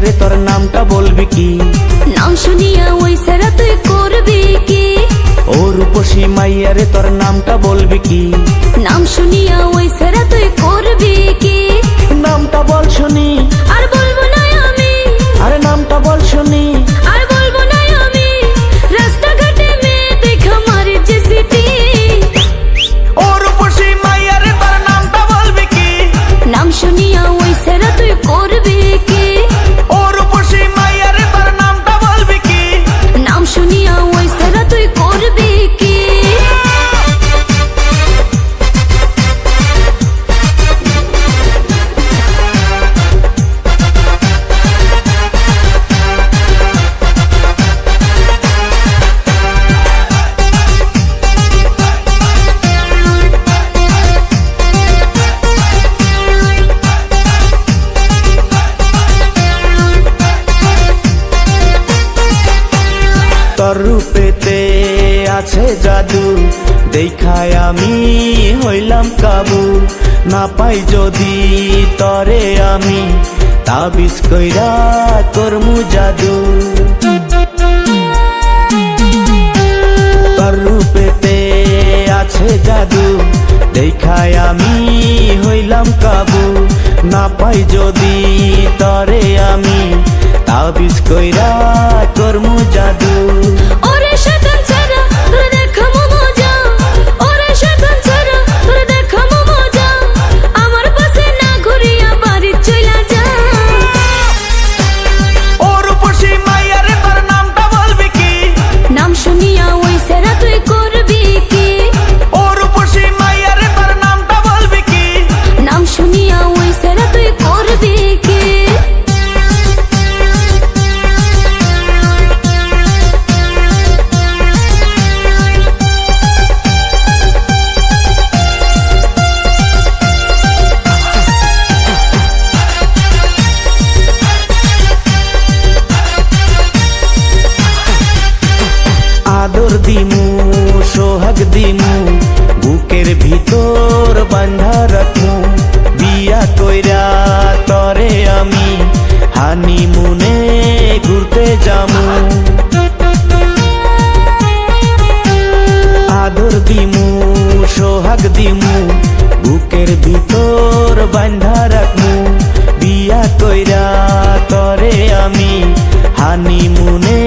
মাইয়ারে তোর নামটা বলবি কি? নাম শুনিয়া ওই সারা তুই করবি কি? ও রূপসী মাইয়ারে তোর নামটা বলবি কি? নাম শুনিয়া ওই সারা তুই করবি কি? নামটা বল শুনি। আর বলবো না আমি। আরে নামটা বল শুনি। আর বলবো না আমি। রাস্তাঘাটে মেয়ে দেখা মারি যে সিটি। ও রূপসী মাইয়ারে তোর নামটা বলবি কি? নাম শুনিয়া ওই সারা তুই করবি কি? ও রূপসী মাইয়ারে তোর নামটা বলবি কি? নাম শুনিয়া ওই সারা তুই করবি কি? তোর রূপেতে আছে জাদু, দেখায় আমি হইলাম কাবু। না পাই যদি তরে আমি, তাবিজ কইরা করমু জাদু। তোর রূপেতে আছে জাদু, দেখায় আমি হইলাম কাবু। না পাই যদি তরে আমি, তাবিজ কইরা করমু জাদু। ওরে শয়তান ছাড়া তোর দেখামু মজা। ওরে শয়তান ছাড়া তোর দেখামু মজা। আমার পাশে না ঘুরিয়া বাড়ি চইলা যা। ও রূপসী মাইয়ারে তোর নামটা বলবি কি? নাম শুনিয়া ওই সারা তুই করবি কি? ও রূপসী মাইয়ারে তোর নামটা বলবি কি? নাম শুনিয়া ওই সারা তুই করবি কি? আদর দিমু সোহাগ দিমু, বুকের ভিতর বান্ধা রাখমু। বিয়া কইরা তরে আমি হানিমুনে ঘুরতে যামু। আদর দিমু সোহাগ দিমু, বুকের ভিতর বান্ধা রাখমু। বিয়া কইরা তরে আমি হানিমুনে